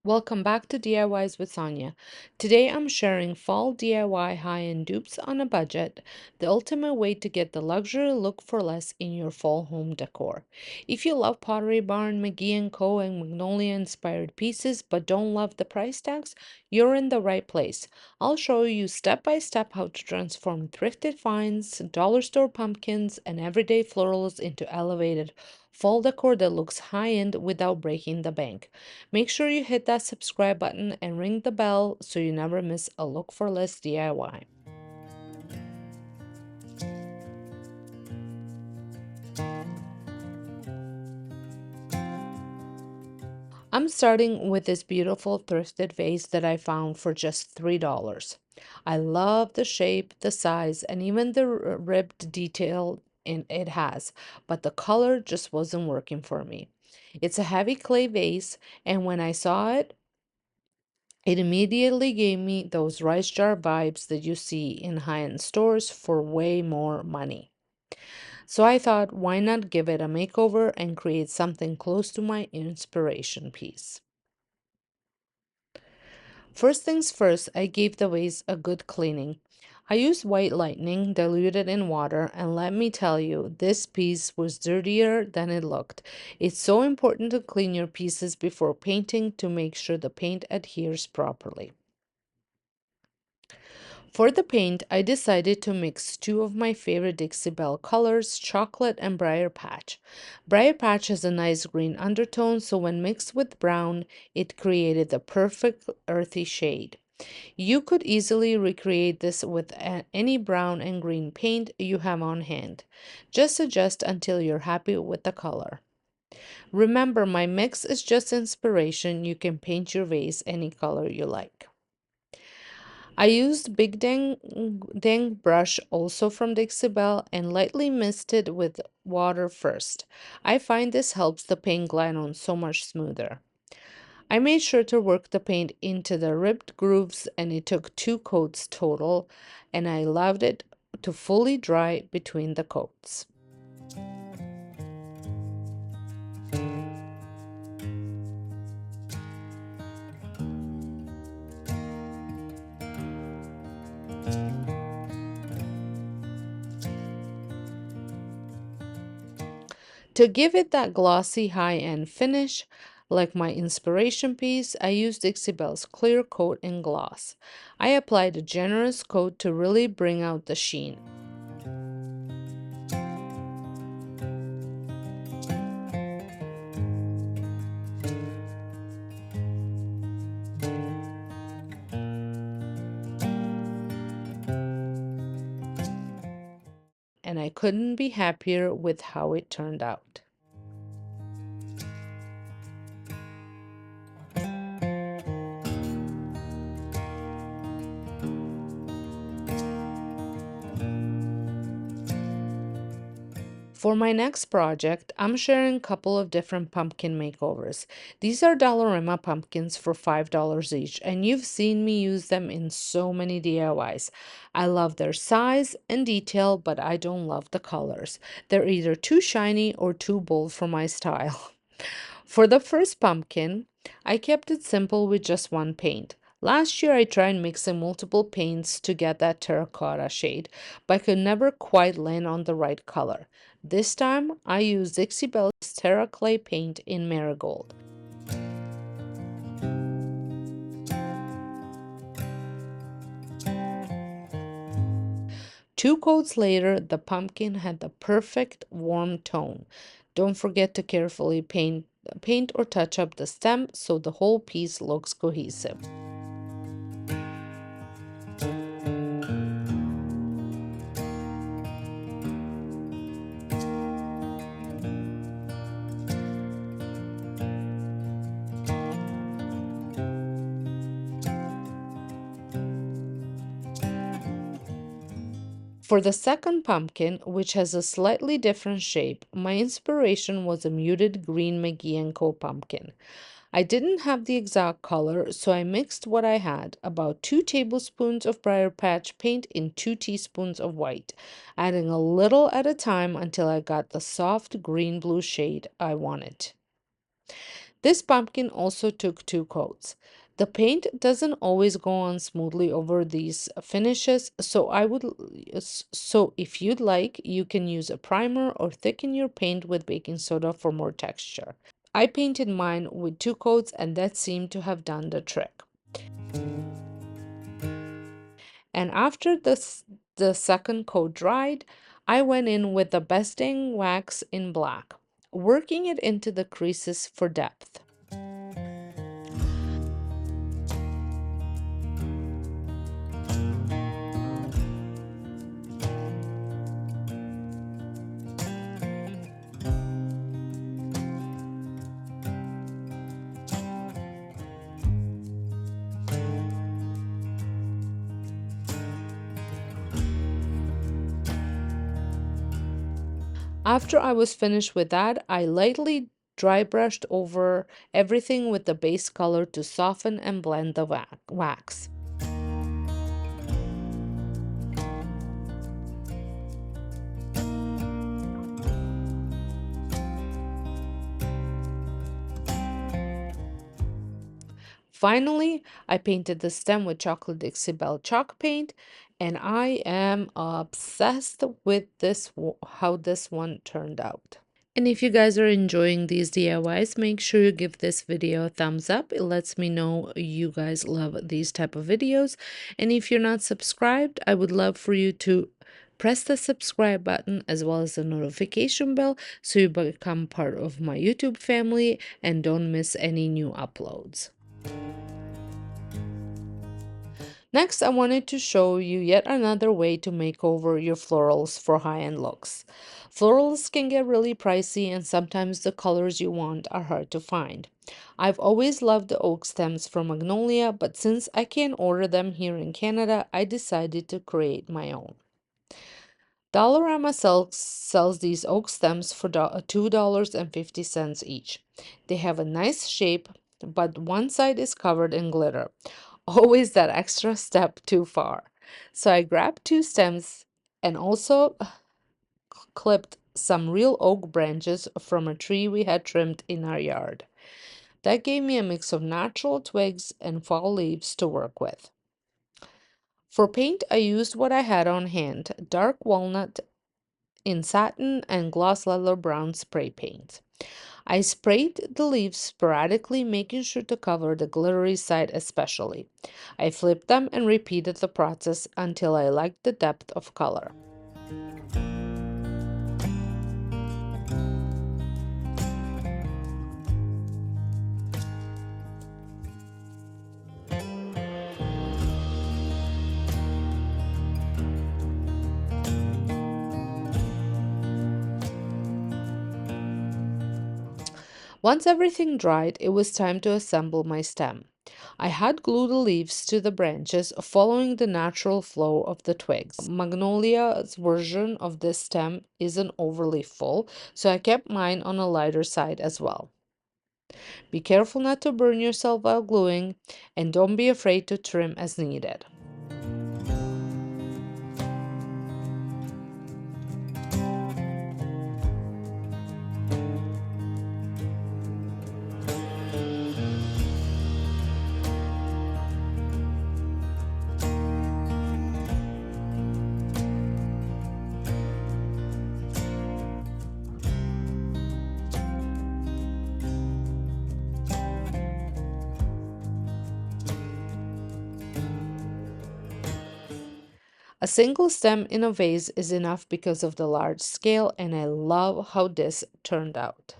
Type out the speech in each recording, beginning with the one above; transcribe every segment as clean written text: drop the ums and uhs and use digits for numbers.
Welcome back to DIYs with Sonja. Today I'm sharing fall DIY high-end dupes on a budget, the ultimate way to get the luxury look for less in your fall home decor. If you love Pottery Barn McGee Co and Magnolia-inspired pieces but don't love the price tags, you're in the right place. I'll show you step by step how to transform thrifted finds, dollar store pumpkins, and everyday florals into elevated fall decor that looks high-end without breaking the bank. Make sure you hit that subscribe button and ring the bell so you never miss a look for less DIY. I'm starting with this beautiful thrifted vase that I found for just $3. I love the shape, the size, and even the ribbed detail it has, but the color just wasn't working for me. It's a heavy clay vase, and when I saw it, it immediately gave me those rice jar vibes that you see in high-end stores for way more money. So I thought, why not give it a makeover and create something close to my inspiration piece? First things first, I gave the vase a good cleaning. I used white lightning diluted in water, and let me tell you, this piece was dirtier than it looked. It's so important to clean your pieces before painting to make sure the paint adheres properly. For the paint, I decided to mix two of my favorite Dixie Belle colors, chocolate and briar patch. Briar patch has a nice green undertone, so when mixed with brown, it created the perfect earthy shade. You could easily recreate this with any brown and green paint you have on hand. Just adjust until you're happy with the color. Remember, my mix is just inspiration. You can paint your vase any color you like. I used Big Dang brush also from Dixie Belle and lightly misted with water first. I find this helps the paint glide on so much smoother. I made sure to work the paint into the ripped grooves and it took 2 coats total and I allowed it to fully dry between the coats. To give it that glossy high-end finish, like my inspiration piece, I used Dixie Belle's clear coat and gloss. I applied a generous coat to really bring out the sheen. And I couldn't be happier with how it turned out. For my next project, I'm sharing a couple of different pumpkin makeovers. These are Dollarama pumpkins for $5 each, and you've seen me use them in so many DIYs. I love their size and detail, but I don't love the colors. They're either too shiny or too bold for my style. For the first pumpkin, I kept it simple with just one paint. Last year, I tried mixing multiple paints to get that terracotta shade, but could never quite land on the right color. This time, I used Dixie Belle's Terra Clay paint in Marigold. 2 coats later, the pumpkin had the perfect warm tone. Don't forget to carefully paint or touch up the stem so the whole piece looks cohesive. For the second pumpkin, which has a slightly different shape, my inspiration was a muted green McGee Co pumpkin. I didn't have the exact color, so I mixed what I had, about 2 tablespoons of briar patch paint in 2 teaspoons of white, adding a little at a time until I got the soft green blue shade I wanted. This pumpkin also took 2 coats. The paint doesn't always go on smoothly over these finishes, so if you'd like, you can use a primer or thicken your paint with baking soda for more texture. I painted mine with 2 coats and that seemed to have done the trick. And after the second coat dried, I went in with the besting wax in black, working it into the creases for depth. After I was finished with that, I lightly dry brushed over everything with the base color to soften and blend the wax. Finally, I painted the stem with chocolate Dixie Belle chalk paint, and I am obsessed with how this one turned out. And if you guys are enjoying these DIYs, make sure you give this video a thumbs up. It lets me know you guys love these type of videos. And if you're not subscribed, I would love for you to press the subscribe button as well as the notification bell so you become part of my YouTube family and don't miss any new uploads. Next, I wanted to show you yet another way to make over your florals for high-end looks. Florals can get really pricey and sometimes the colors you want are hard to find. I've always loved the oak stems from Magnolia, but since I can't order them here in Canada, I decided to create my own. Dollarama sells these oak stems for $2.50 each. They have a nice shape, but one side is covered in glitter. Always that extra step too far. So I grabbed 2 stems and also clipped some real oak branches from a tree we had trimmed in our yard. That gave me a mix of natural twigs and fall leaves to work with. For paint, I used what I had on hand, dark walnut in satin and gloss leather brown spray paint. I sprayed the leaves sporadically, making sure to cover the glittery side especially. I flipped them and repeated the process until I liked the depth of color. Once everything dried, it was time to assemble my stem. I had glued the leaves to the branches, following the natural flow of the twigs. Magnolia's version of this stem isn't overly full, so I kept mine on a lighter side as well. Be careful not to burn yourself while gluing, and don't be afraid to trim as needed. A single stem in a vase is enough because of the large scale, and I love how this turned out.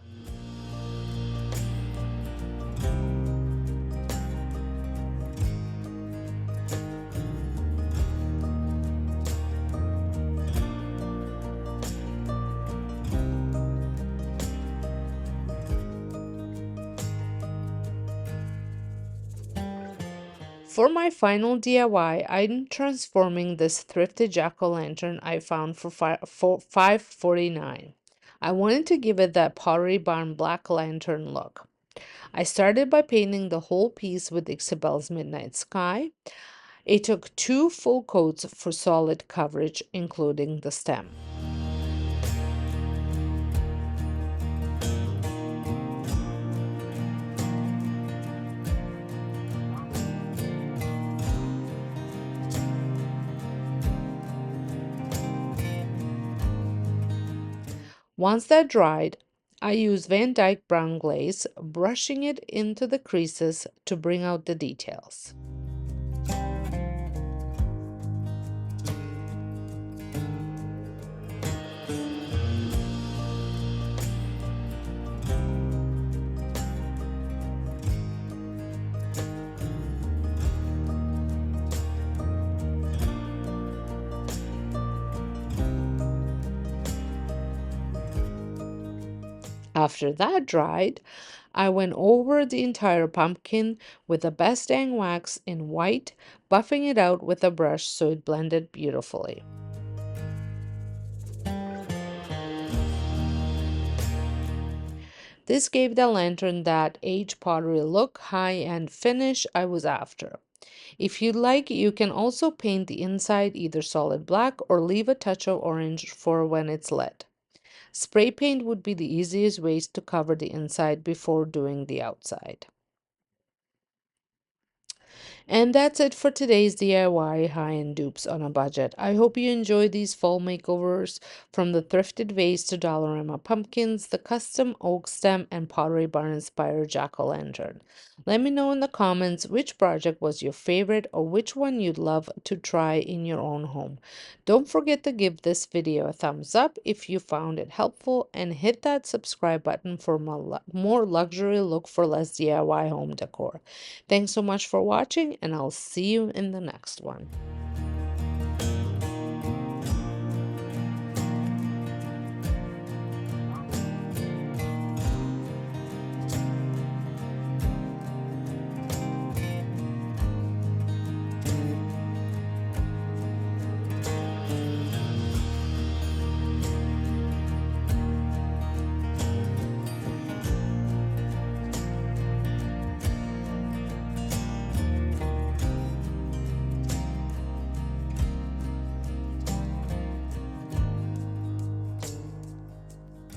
For my final DIY, I'm transforming this thrifted jack-o'-lantern I found for $5.49. I wanted to give it that Pottery Barn black lantern look. I started by painting the whole piece with Isabel's Midnight Sky. It took 2 full coats for solid coverage, including the stem. Once that dried, I used Van Dyke brown glaze, brushing it into the creases to bring out the details. After that dried, I went over the entire pumpkin with the best dang wax in white, buffing it out with a brush so it blended beautifully. This gave the lantern that aged pottery look, high-end finish I was after. If you'd like, you can also paint the inside either solid black or leave a touch of orange for when it's lit. Spray paint would be the easiest ways to cover the inside before doing the outside. And that's it for today's DIY high-end dupes on a budget. I hope you enjoyed these fall makeovers, from the thrifted vase to Dollarama pumpkins, the custom oak stem, and Pottery Barn inspired jack-o'-lantern. Let me know in the comments which project was your favorite or which one you'd love to try in your own home. Don't forget to give this video a thumbs up if you found it helpful, and hit that subscribe button for more luxury look for less DIY home decor. Thanks so much for watching, and I'll see you in the next one.